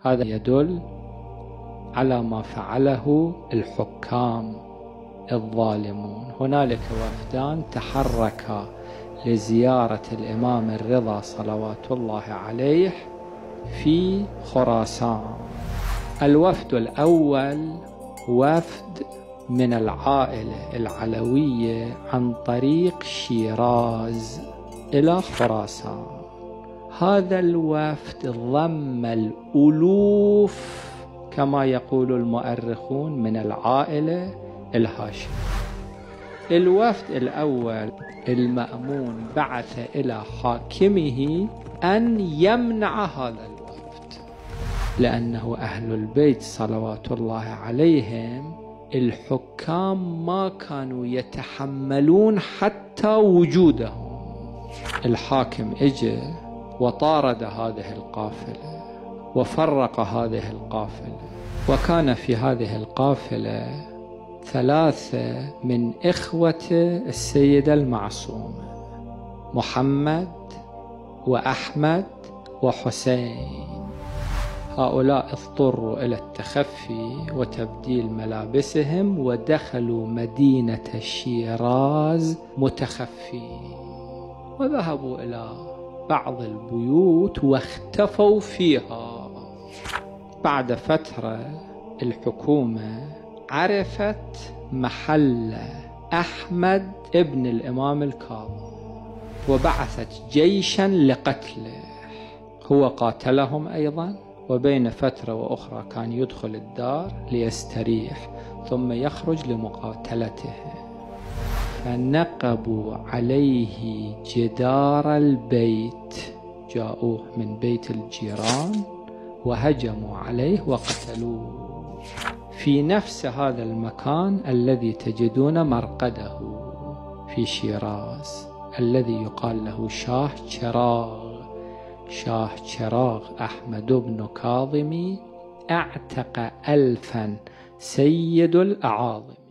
هذا يدل على ما فعله الحكام الظالمون. هنالك وفدان تحركا لزيارة الإمام الرضا صلوات الله عليه في خراسان. الوفد الأول وفد من العائلة العلوية عن طريق شيراز إلى خراسان. هذا الوفد ضم الألوف كما يقول المؤرخون من العائلة الهاشمية. الوفد الأول المأمون بعث إلى حاكمه أن يمنع هذا الوفد، لأنه أهل البيت صلوات الله عليهم الحكام ما كانوا يتحملون حتى وجودهم. الحاكم اجى وطارد هذه القافلة وفرق هذه القافلة، وكان في هذه القافلة 3 من إخوة السيدة المعصومة، محمد وأحمد وحسين. هؤلاء اضطروا إلى التخفي وتبديل ملابسهم ودخلوا مدينة شيراز متخفين، وذهبوا إلى بعض البيوت واختفوا فيها. بعد فترة الحكومة عرفت محل أحمد ابن الإمام الكاظم وبعثت جيشا لقتله. هو قاتلهم أيضا، وبين فترة وأخرى كان يدخل الدار ليستريح ثم يخرج لمقاتلته. فنقبوا عليه جدار البيت، جاءوه من بيت الجيران وهجموا عليه وقتلوه في نفس هذا المكان الذي تجدون مرقده في شيراز، الذي يقال له شاه شراغ. شاه شراغ أحمد بن كاظم اعتق 1000 سيد الأعاظم.